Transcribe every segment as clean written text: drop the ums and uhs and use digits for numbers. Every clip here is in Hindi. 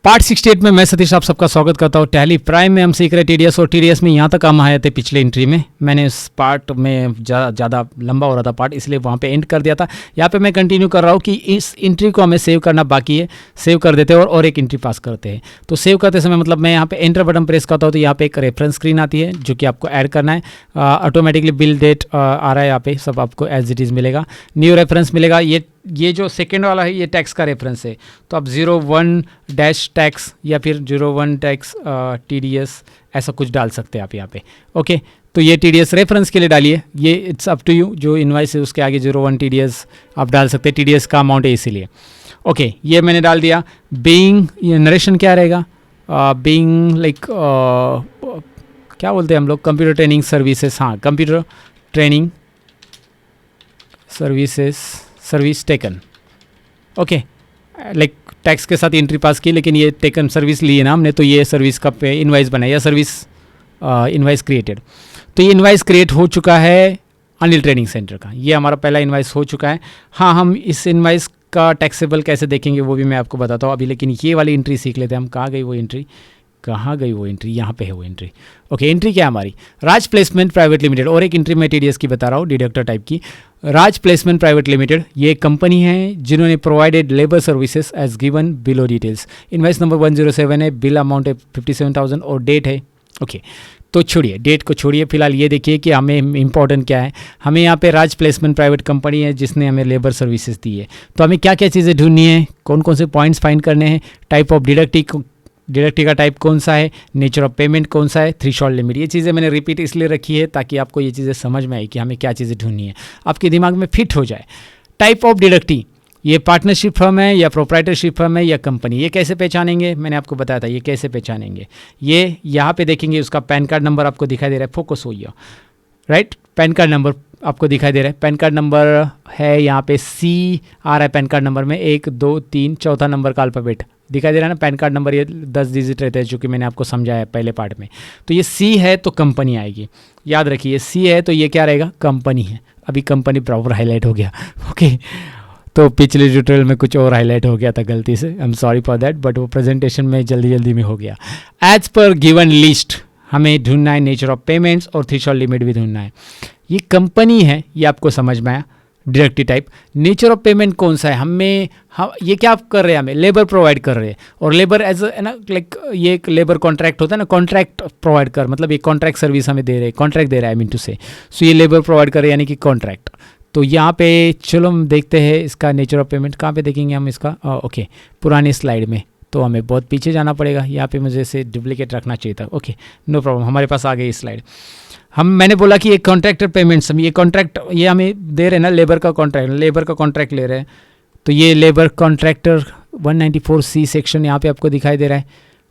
पार्ट 68 में मैं सतीश आप सबका स्वागत करता हूँ। टैली प्राइम में हम सीख रहे टीडीएस और टीडीएस में यहाँ तक हम आए थे पिछले एंट्री में। मैंने इस पार्ट में ज़्यादा लंबा हो रहा था पार्ट, इसलिए वहाँ पे एंड कर दिया था। यहाँ पे मैं कंटिन्यू कर रहा हूँ कि इस एंट्री को हमें सेव करना बाकी है। सेव कर देते हैं और एक एंट्री पास करते हैं। तो सेव करते समय मतलब मैं यहाँ पे एंटर बटन प्रेस करता हूँ तो यहाँ पे एक रेफरेंस स्क्रीन आती है जो कि आपको ऐड करना है। ऑटोमेटिकली बिल डेट आ रहा है, यहाँ पे सब आपको एज इट इज़ मिलेगा। न्यू रेफरेंस मिलेगा। ये जो सेकेंड वाला है ये टैक्स का रेफरेंस है, तो आप 01 टैक्स या फिर 01 टैक्स TDS ऐसा कुछ डाल सकते हैं आप यहाँ पे। ओके, तो ये TDS रेफरेंस के लिए डालिए, ये इट्स अप टू यू। जो इनवाइस है उसके आगे 01 TDS आप डाल सकते हैं, TDS का अमाउंट है इसीलिए। ओके, ये मैंने डाल दिया। बीइंग, ये नरेशन क्या रहेगा? बीइंग लाइक क्या बोलते हैं हम लोग, कंप्यूटर ट्रेनिंग सर्विसेज। हाँ, computer training services, service taken. Okay, like tax के साथ एंट्री पास की, लेकिन ये टेकन सर्विस ली है ना हमने, तो ये सर्विस का पे इनवाइस बनाया या सर्विस इनवाइस क्रिएटेड। तो ये इनवाइस क्रिएट हो चुका है अनिल ट्रेनिंग सेंटर का, ये हमारा पहला इनवाइस हो चुका है। हाँ, हम इस इनवाइस का टैक्सेबल कैसे देखेंगे वो भी मैं आपको बताता हूँ अभी, लेकिन ये वाली एंट्री सीख लेते हैं हम। कहाँ गई वो एंट्री, कहाँ गई वो एंट्री? यहाँ पे है वो एंट्री। ओके, एंट्री क्या है हमारी? राज प्लेसमेंट प्राइवेट लिमिटेड। और एक एंट्री मैं TDS की बता रहा हूँ, डिडक्टर टाइप की। राज प्लेसमेंट प्राइवेट लिमिटेड ये कंपनी है जिन्होंने provided labour services as given below details. Invoice number 107 है, बिल अमाउंट है 57,000 और डेट है। ओके, तो छोड़िए, डेट को छोड़िए, फिलहाल ये देखिए कि हमें इंपॉर्टेंट क्या है। हमें यहाँ पे राज प्लेसमेंट प्राइवेट कंपनी है जिसने हमें लेबर सर्विसेज दी है। तो हमें क्या क्या चीज़ें ढूंढनी है, कौन कौन से पॉइंट्स फाइंड करने हैं, टाइप ऑफ डिडक्टी का टाइप कौन सा है, नेचर ऑफ पेमेंट कौन सा है, थ्रेशोल्ड लिमिट। ये चीज़ें मैंने रिपीट इसलिए रखी है ताकि आपको ये चीज़ें समझ में आए कि हमें क्या चीज़ें ढूंढनी है, आपके दिमाग में फिट हो जाए। टाइप ऑफ डिडक्टी, ये पार्टनरशिप फर्म है या प्रोप्राइटरशिप फर्म है या कंपनी, ये कैसे पहचानेंगे? मैंने आपको बताया था ये कैसे पहचानेंगे। ये यहाँ पे देखेंगे, उसका पैन कार्ड नंबर आपको दिखाई दे रहा है, फोकस हो गया राइट। पैन कार्ड नंबर आपको दिखाई दे रहा है, पैन कार्ड नंबर है यहाँ पे C आ रहा है पैन कार्ड नंबर में, 1 2 3 चौथा नंबर का अल्फ़ाबेट दिखाई दे रहा है ना। पैन कार्ड नंबर ये 10 डिजिट रहते हैं जो कि मैंने आपको समझाया है पहले पार्ट में। तो ये C है तो कंपनी आएगी, याद रखिए। C है तो ये क्या रहेगा? कंपनी है। अभी कंपनी प्रॉपर हाईलाइट हो गया। ओके, तो पिछले ट्यूटोरियल में कुछ और हाईलाइट हो गया था गलती से, I am sorry for that, but वो प्रेजेंटेशन में जल्दी में हो गया। एज पर गिवन लिस्ट हमें ढूंढना है, नेचर ऑफ पेमेंट्स और थ्रेशोल्ड लिमिट भी ढूंढना है। ये कंपनी है, ये आपको समझ में आया, directive type. Nature of payment कौन सा है? हम ये क्या आप कर रहे हैं? हमें लेबर प्रोवाइड कर रहे हैं, और लेबर एज है ना, लाइक ये एक लेबर कॉन्ट्रैक्ट होता है ना, कॉन्ट्रैक्ट प्रोवाइड कर, मतलब ये कॉन्ट्रैक्ट सर्विस हमें दे रहे हैं, कॉन्ट्रैक्ट दे रहा है आई मीन टू से। सो ये लेबर प्रोवाइड कर रहे हैं यानी कि कॉन्ट्रैक्ट। तो यहाँ पे चलो हम देखते हैं इसका नेचर ऑफ पेमेंट। कहाँ पे देखेंगे हम इसका? ओके, पुरानी स्लाइड में, तो हमें बहुत पीछे जाना पड़ेगा। यहाँ पे मुझे इसे डुप्लीकेट रखना चाहिए था। ओके, नो प्रॉब्लम, हमारे पास आ गई स्लाइड। मैंने बोला कि ये कॉन्ट्रैक्टर पेमेंट्स, हम ये कॉन्ट्रैक्ट ये हमें दे रहे हैं ना, लेबर का कॉन्ट्रैक्ट ले रहे हैं। तो ये लेबर कॉन्ट्रैक्टर 194C सेक्शन यहाँ पे आपको दिखाई दे रहा है।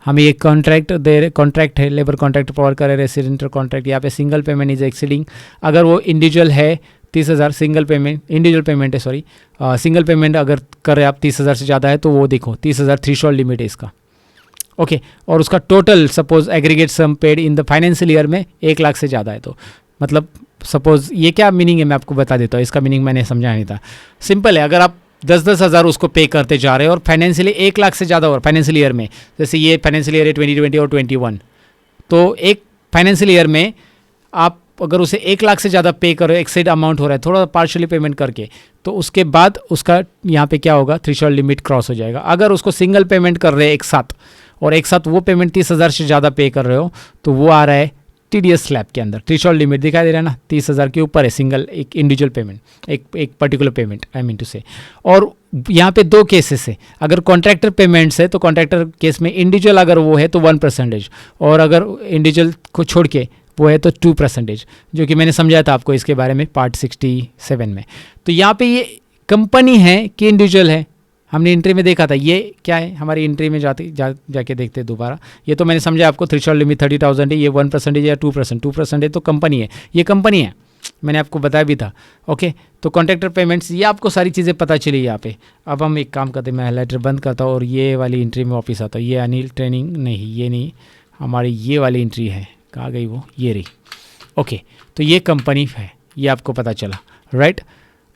हमें ये कॉन्ट्रैक्ट दे रहे, कॉन्ट्रैक्ट है, लेबर कॉन्ट्रैक्ट प्रोवाइड कर रहे हैं, रेसिडेंटल कॉन्ट्रैक्ट। यहाँ पे सिंगल पेमेंट इज एक्सीडिंग, अगर वो इंडिविजुअल है 30,000, सिंगल पेमेंट इंडिविजुअल पेमेंट है, सॉरी सिंगल पेमेंट अगर कर रहे आप 30,000 से ज़्यादा है तो वो देखो 30,000 थ्रेशोल्ड लिमिट है इसका। ओके, और उसका total suppose aggregate sum paid in the financial year में 1 लाख से ज़्यादा है, तो मतलब सपोज ये क्या मीनिंग है मैं आपको बता देता हूँ। इसका मीनिंग मैंने समझाया नहीं था, सिंपल है। अगर आप 10-10 हज़ार उसको पे करते जा रहे हो और फाइनेंशियली 1 लाख से ज़्यादा हो फाइनेंशियल ईयर में, जैसे ये फाइनेंशियल ईयर है 2020 और 21, तो एक फाइनेंशियल ईयर में आप अगर उसे 1 लाख से ज़्यादा पे करो, एक्सेड अमाउंट हो रहा है थोड़ा पार्शियली पेमेंट करके, तो उसके बाद उसका यहाँ पे क्या होगा? थ्रेशोल्ड लिमिट क्रॉस हो जाएगा। अगर उसको सिंगल पेमेंट कर रहे हैं एक साथ, और एक साथ वो पेमेंट 30,000 से ज़्यादा पे कर रहे हो, तो वो आ रहा है TDS स्लैब के अंदर। थ्रेशोल्ड लिमिट दिखाई दे रहा है ना, 30,000 के ऊपर है सिंगल, एक इंडिविजुअल पेमेंट, एक particular payment I mean to say. और यहाँ पे 2 केसेस है। अगर कॉन्ट्रैक्टर पेमेंट्स है तो कॉन्ट्रैक्टर केस में इंडिविजुअल अगर वो है तो 1%, और अगर इंडिविजुअल को छोड़ के वो है तो 2%, जो कि मैंने समझाया था आपको इसके बारे में पार्ट 67 में। तो यहाँ पे ये कंपनी है कि इंडिविजुअल है, हमने एंट्री में देखा था। ये क्या है? हमारी एंट्री में जाके देखते हैं दोबारा। ये तो मैंने समझा आपको, थ्रेशोल्ड लिमिट 30,000 है, ये 1% या 2% है, तो कंपनी है, ये कंपनी है, मैंने आपको बताया भी था। ओके, तो कॉन्ट्रैक्टर पेमेंट्स, ये आपको सारी चीज़ें पता चली यहाँ पे। अब हम एक काम करते हैं, मैं हाइलाइटर बंद करता हूँ और ये वाली एंट्री में वापस आता हूँ। ये अनिल ट्रेनिंग नहीं, ये नहीं, हमारी ये वाली एंट्री है, कहाँ गई वो? ये रही। ओके, तो ये कंपनी है, ये आपको पता चला राइट।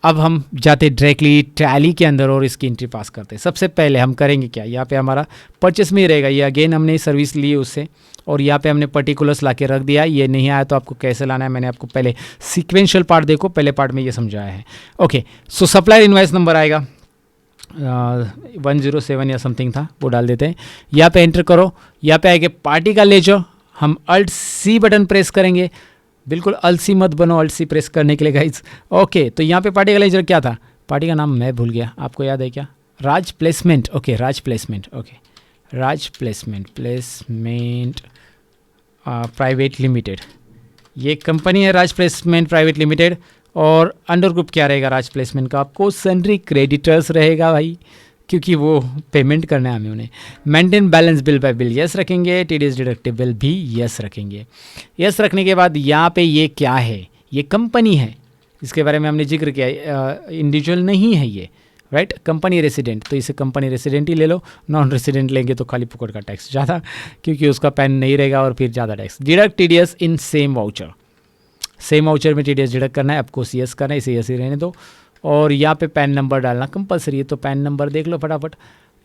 अब हम जाते डायरेक्टली टैली के अंदर और इसकी एंट्री पास करते हैं। सबसे पहले हम करेंगे क्या, यहाँ पे हमारा परचेस में ही रहेगा, ये अगेन हमने सर्विस ली उससे और यहाँ पे हमने पर्टिकुलर्स ला के रख दिया। ये नहीं आया तो आपको कैसे लाना है, मैंने आपको पहले सीक्वेंशियल पार्ट देखो, पहले पार्ट में ये समझाया है। ओके, सो सप्लायर इनवॉइस नंबर आएगा 107 या समथिंग था, वो डाल देते हैं। यहाँ पे एंटर करो, यहाँ पे आएगा पार्टी का लेजर, हम अल्ट सी बटन प्रेस करेंगे। बिल्कुल अल्ट सी मत बनो, अल्ट सी प्रेस करने के लिए गाइज। ओके, तो यहाँ पे पार्टी का लेजर क्या था, पार्टी का नाम मैं भूल गया, आपको याद है क्या, राज प्लेसमेंट। ओके, राज प्लेसमेंट, ओके राज प्लेसमेंट प्राइवेट लिमिटेड, ये कंपनी है राज प्लेसमेंट प्राइवेट लिमिटेड। और अंडर ग्रुप क्या रहेगा राज प्लेसमेंट का, आपको सन्ड्री क्रेडिटर्स रहेगा भाई, क्योंकि वो पेमेंट करना है हमें उन्हें। Maintain balance bill bye bill yes रखेंगे, टीडीएस डिडक्टिबल भी यस रखेंगे। यस रखने के बाद यहाँ पे ये क्या है, ये कंपनी है, इसके बारे में हमने जिक्र किया, इंडिविजुअल नहीं है ये, राइट। कंपनी रेसिडेंट, तो इसे कंपनी रेसिडेंट ही ले लो, नॉन रेसिडेंट लेंगे तो खाली फुकट का टैक्स ज़्यादा, क्योंकि उसका पैन नहीं रहेगा और फिर ज़्यादा tax. Deduct TDS in same voucher, same voucher में टीडीएस डिडक्ट करना है आपको, यस करना है, इसे यस ही रहने दो। और यहाँ पे पैन नंबर डालना कंपलसरी है, तो पैन नंबर देख लो फटाफट,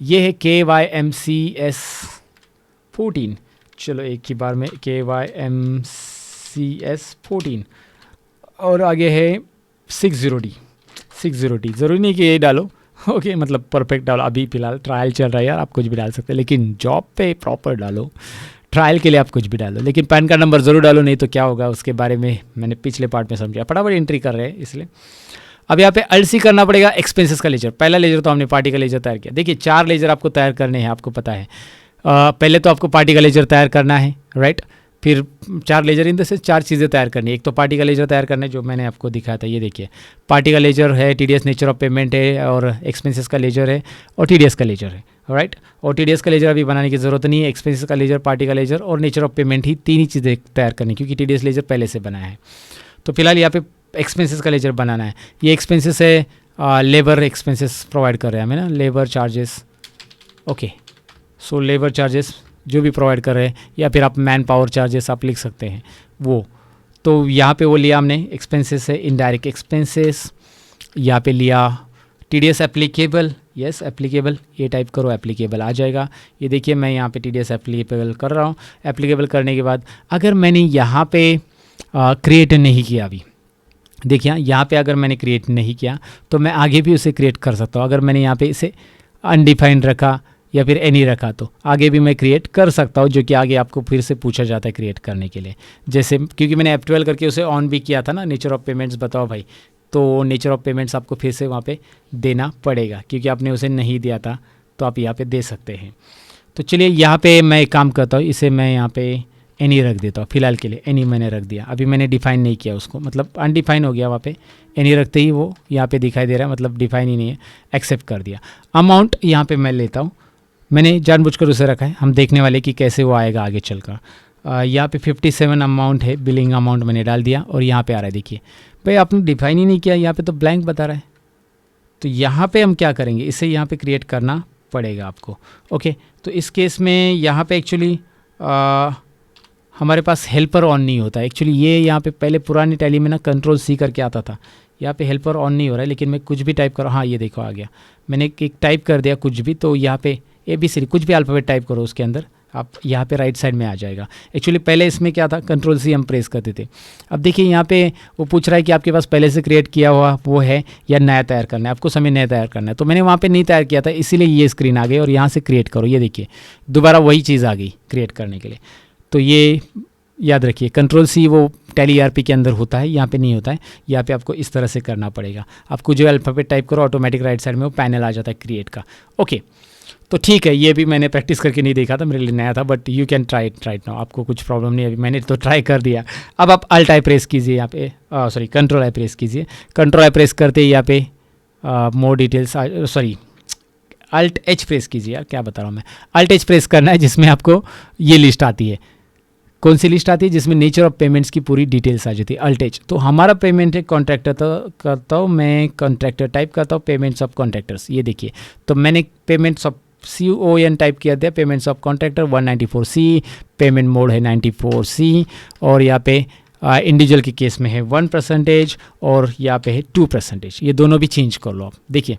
ये है KYMCS 14। चलो एक ही बार में KYMCS 14 और आगे है 60D। ज़रूरी नहीं कि ये डालो, ओके मतलब परफेक्ट डालो, अभी फिलहाल ट्रायल चल रहा है यार, आप कुछ भी डाल सकते हैं, लेकिन जॉब पे प्रॉपर डालो, ट्रायल के लिए आप कुछ भी डालो, लेकिन पैन कार्ड नंबर ज़रूर डालो, नहीं तो क्या होगा उसके बारे में मैंने पिछले पार्ट में समझा। फटाफट एंट्री कर रहे हैं इसलिए। अब यहाँ पे अल्सी करना पड़ेगा एक्सपेंसेस का लेजर। पहला लेजर तो हमने पार्टी का लेजर तैयार किया। देखिए 4 लेजर आपको तैयार करने हैं, आपको पता है। पहले तो आपको पार्टी का लेजर तैयार करना है, राइट। फिर 4 लेजर इन से 4 चीज़ें तैयार करनी है। एक तो पार्टी का लेजर तैयार करना है, जो मैंने आपको दिखाया था, ये देखिए पार्टी का लेजर है, टीडीएस नेचर ऑफ पेमेंट है, और एक्सपेंसेस का लेजर है, और टीडीएस का लेजर है, राइट। और टीडीएस का लेजर अभी बनाने की ज़रूरत नहीं है, एक्सपेंसेस का लेजर, पार्टी का लेजर और नेचर ऑफ पेमेंट ही 3 ही चीज़ें तैयार करनी, क्योंकि टीडीएस लेजर पहले से बनाया है। तो फिलहाल यहाँ पे एक्सपेंसेस का लेजर बनाना है। ये एक्सपेंसेस है, लेबर एक्सपेंसेस प्रोवाइड कर रहे हैं हमें ना, labour charges, okay. So labour charges जो भी प्रोवाइड कर रहे हैं, या फिर आप मैन पावर चार्जेस आप लिख सकते हैं वो। तो यहाँ पे वो लिया हमने, एक्सपेंसेस है, इनडायरेक्ट एक्सपेंसेस, यहाँ पे लिया टीडीएस एप्लीकेबल, यस एप्लीकेबल, ये टाइप करो एप्लीकेबल आ जाएगा। ये देखिए मैं यहाँ पे टीडीएस एप्लीकेबल कर रहा हूँ। एप्लीकेबल करने के बाद अगर मैंने यहाँ पे क्रिएट नहीं किया, अभी देखिए यहाँ पे अगर मैंने क्रिएट नहीं किया तो मैं आगे भी उसे क्रिएट कर सकता हूँ। अगर मैंने यहाँ पे इसे अनडिफाइंड रखा या फिर एनी रखा तो आगे भी मैं क्रिएट कर सकता हूँ, जो कि आगे आपको फिर से पूछा जाता है क्रिएट करने के लिए। जैसे क्योंकि मैंने F12 करके उसे ऑन भी किया था ना, नेचर ऑफ पेमेंट्स बताओ भाई, तो नेचर ऑफ पेमेंट्स आपको फिर से वहाँ पे देना पड़ेगा, क्योंकि आपने उसे नहीं दिया था, तो आप यहाँ पे दे सकते हैं। तो चलिए यहाँ पे मैं एक काम करता हूँ, इसे मैं यहाँ पे एनी रख देता हूँ फिलहाल के लिए। एनी मैंने रख दिया, अभी मैंने डिफाइन नहीं किया उसको, मतलब अनडिफाइन हो गया वहाँ पे। एनी रखते ही वो यहाँ पे दिखाई दे रहा है, मतलब डिफाइन ही नहीं है, एक्सेप्ट कर दिया। अमाउंट यहाँ पे मैं लेता हूँ, मैंने जानबूझकर उसे रखा है, हम देखने वाले कि कैसे वो आएगा आगे चलकर। यहाँ पे 57 अमाउंट है, बिलिंग अमाउंट मैंने डाल दिया, और यहाँ पे आ रहा है, देखिए भाई आपने डिफाइन ही नहीं किया, यहाँ पे तो ब्लैंक बता रहा है। तो यहाँ पे हम क्या करेंगे, इसे यहाँ पे क्रिएट करना पड़ेगा आपको, ओके। तो इस केस में यहाँ पे एक्चुअली हमारे पास हेल्पर ऑन नहीं होता है एक्चुअली। ये यहाँ पे पहले पुरानी टैली में ना कंट्रोल सी करके आता था, यहाँ पे हेल्पर ऑन नहीं हो रहा है, लेकिन मैं कुछ भी टाइप करूँ, हाँ ये देखो आ गया, मैंने एक टाइप कर दिया कुछ भी, तो यहाँ पे ABCD कुछ भी अल्फ़ाबेट टाइप करो उसके अंदर, आप यहाँ पे राइट साइड में आ जाएगा। एक्चुअली पहले इसमें क्या था, कंट्रोल सी हम प्रेस करते थे। अब देखिए यहाँ पे वो पूछ रहा है कि आपके पास पहले से क्रिएट किया हुआ वो है या नया तैयार करना है, आपको समय नया तैयार करना है। तो मैंने वहाँ पे नहीं तैयार किया था, इसीलिए ये स्क्रीन आ गई, और यहाँ से क्रिएट करो, ये देखिए दोबारा वही चीज़ आ गई क्रिएट करने के लिए। तो ये याद रखिए, कंट्रोल सी वो टैली ERP के अंदर होता है, यहाँ पे नहीं होता है। यहाँ पे आपको इस तरह से करना पड़ेगा, आपको जो अल्फ़ाबेट टाइप करो ऑटोमेटिक राइट साइड में वो पैनल आ जाता है क्रिएट का, ओके। तो ठीक है, ये भी मैंने प्रैक्टिस करके नहीं देखा था, मेरे लिए नया था, but you can try it right now, आपको कुछ प्रॉब्लम नहीं है, अभी मैंने तो ट्राई कर दिया। अब आप अल्ट आई प्रेस कीजिए यहाँ पे, सॉरी कंट्रोल आई प्रेस कीजिए। कंट्रोल आई प्रेस करते ही यहाँ पे more details, sorry alt H press कीजिए, यार क्या बता रहा हूँ मैं, अल्ट H प्रेस करना है, जिसमें आपको ये लिस्ट आती है। कौन सी लिस्ट आती है, जिसमें नेचर ऑफ पेमेंट्स की पूरी डिटेल्स आ जाती है, अल्ट H। तो हमारा पेमेंट है कॉन्ट्रैक्टर, तो करता हूँ मैं कॉन्ट्रैक्टर टाइप करता हूँ, पेमेंट्स ऑफ कॉन्ट्रैक्टर्स, ये देखिए। तो मैंने पेमेंट्स ऑफ CON टाइप किया था, payments of contractor 194C, payment mode है 94C, और यहाँ पे इंडिविजुअल के केस में है 1% और यहाँ पे है 2%। ये दोनों भी चेंज कर लो आप, देखिए,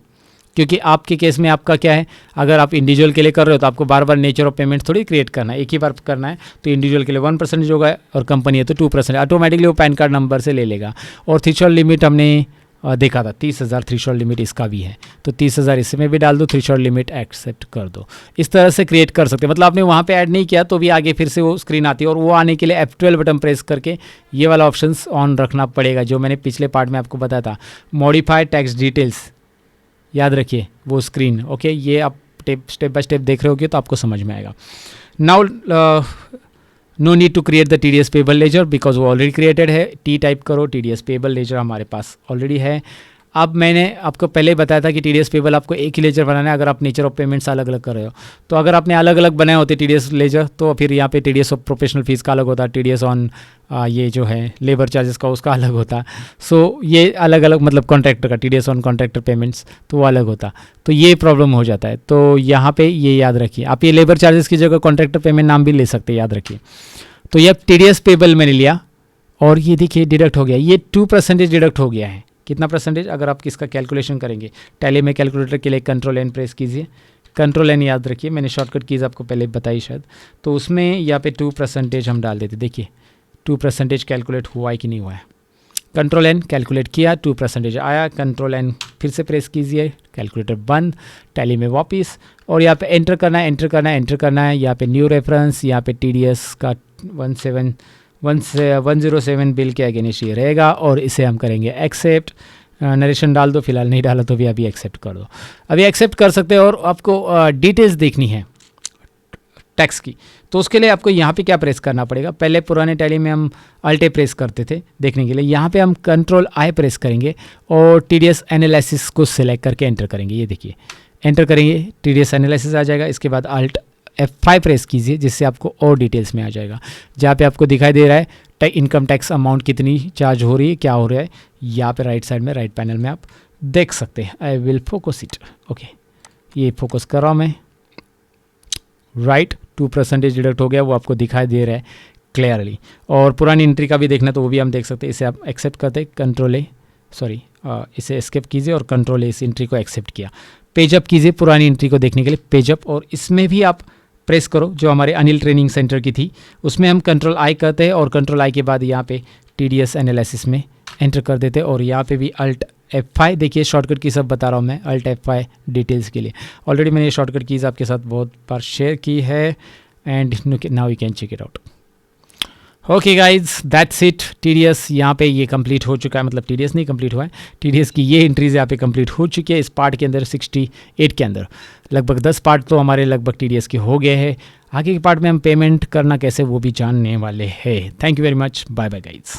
क्योंकि आपके केस में आपका क्या है, अगर आप इंडिविजुअल के लिए कर रहे हो तो आपको बार बार नेचर ऑफ पेमेंट थोड़ी क्रिएट करना है, एक ही बार करना है। तो इंडिविजुअल के लिए 1% होगा और कंपनी है तो 2%, ऑटोमेटिकली वो पैन कार्ड नंबर से ले लेगा। और थ्रेशोल्ड लिमिट हमने देखा था 30,000 थ्रेशोल्ड लिमिट इसका भी है, तो 30,000 इसमें भी डाल दो, थ्रेशोल्ड लिमिट एक्सेप्ट कर दो। इस तरह से क्रिएट कर सकते हैं, मतलब आपने वहाँ पे ऐड नहीं किया तो भी आगे फिर से वो स्क्रीन आती है, और वो आने के लिए F12 बटन प्रेस करके ये वाला ऑप्शन ऑन रखना पड़ेगा, जो मैंने पिछले पार्ट में आपको बताया था, मॉडिफाई टैक्स डिटेल्स, याद रखिए वो स्क्रीन। ओके, ये आप स्टेप बाय स्टेप देख रहे होगे तो आपको समझ में आएगा। Now no need to create the TDS payable ledger because वो ऑलरेडी क्रिएटेड है। टी टाइप करो, TDS पेबल लेजर हमारे पास ऑलरेडी है। अब मैंने आपको पहले बताया था कि TDS पेबल आपको एक ही लेजर बनाना है अगर आप नेचर ऑफ पेमेंट्स अलग अलग कर रहे हो। तो अगर आपने अलग अलग बनाए होते TDS लेजर तो फिर यहाँ पे TDS ऑफ प्रोफेशनल फीस का अलग होता, TDS ऑन ये जो है लेबर चार्जेस का उसका अलग होता। सो ये अलग अलग, मतलब कॉन्ट्रैक्टर का TDS ऑन कॉन्ट्रैक्टर पेमेंट्स तो वो अलग होता, तो ये प्रॉब्लम हो जाता है। तो यहाँ पे ये याद रखिए, आप ये लेबर चार्जेस की जगह कॉन्ट्रैक्टर पेमेंट नाम भी ले सकते हैं, याद रखिए। तो ये TDS पेबल मैंने लिया और ये देखिए डिडक्ट हो गया, ये 2% डिडक्ट हो गया है। कितना परसेंटेज, अगर आप किसका कैलकुलेशन करेंगे, टैली में कैलकुलेटर के लिए Ctrl+N प्रेस कीजिए, Ctrl+N याद रखिए, मैंने शॉर्टकट कीज़ आपको पहले बताई शायद। तो उसमें यहाँ पे 2% हम डाल देते, देखिए 2% कैलकुलेट हुआ है कि नहीं हुआ है। Ctrl+N कैलकुलेट किया, 2% आया, Ctrl+N फिर से प्रेस कीजिए, कैलकुलेटर बंद, टैली में वापस, और यहाँ पे एंटर करना है, एंटर करना है, एंटर करना है। यहाँ पे न्यू रेफरेंस, यहाँ पे TDS का 107 बिल के अगेंस्ट ये रहेगा, और इसे हम करेंगे एक्सेप्ट। नरेशन डाल दो, फिलहाल नहीं डाला तो भी अभी एक्सेप्ट कर दो, अभी एक्सेप्ट कर सकते हो। और आपको डिटेल्स देखनी है टैक्स की, तो उसके लिए आपको यहाँ पे क्या प्रेस करना पड़ेगा, पहले पुराने टैली में हम अल्टे प्रेस करते थे देखने के लिए, यहाँ पे हम Ctrl+I प्रेस करेंगे और TDS एनालिसिस को सिलेक्ट करके एंटर करेंगे। ये देखिए एंटर करेंगे, TDS एनालिसिस आ जाएगा। इसके बाद Alt F5 प्रेस कीजिए, जिससे आपको और डिटेल्स में आ जाएगा, जहाँ पे आपको दिखाई दे रहा है इनकम टैक्स अमाउंट कितनी चार्ज हो रही है, क्या हो रहा है, यहाँ पे राइट साइड में राइट पैनल में आप देख सकते हैं। I will focus it, okay, ये फोकस कर रहा हूँ मैं, राइट 2% डिडक्ट हो गया, वो आपको दिखाई दे रहा है क्लियरली। और पुरानी एंट्री का भी देखना तो वो भी हम देख सकते हैं, इसे आप एक्सेप्ट करते हैं, इसे एस्केप कीजिए और Ctrl+A इस एंट्री को एक्सेप्ट किया। पेजअप कीजिए पुरानी एंट्री को देखने के लिए, पेजअप, और इसमें भी आप प्रेस करो जो हमारे अनिल ट्रेनिंग सेंटर की थी, उसमें हम Ctrl+I करते हैं और Ctrl+I के बाद यहाँ पे TDS एनालिसिस में एंटर कर देते हैं। और यहाँ पे भी Alt F5, देखिए शॉर्टकट की सब बता रहा हूँ मैं, Alt F5 डिटेल्स के लिए। ऑलरेडी मैंने ये शॉर्टकट कीज़ आपके साथ बहुत बार शेयर की है, and now you can check it out. Okay guys, that's it. TDS यहाँ पे ये कंप्लीट हो चुका है, मतलब TDS नहीं कंप्लीट हुआ है, TDS की ये एंट्रीज यहाँ पे कंप्लीट हो चुकी है। इस पार्ट के अंदर 68 के अंदर लगभग 10 पार्ट तो हमारे लगभग TDS के हो गए हैं। आगे के पार्ट में हम पेमेंट करना कैसे वो भी जानने वाले हैं। Thank you very much, bye bye guys.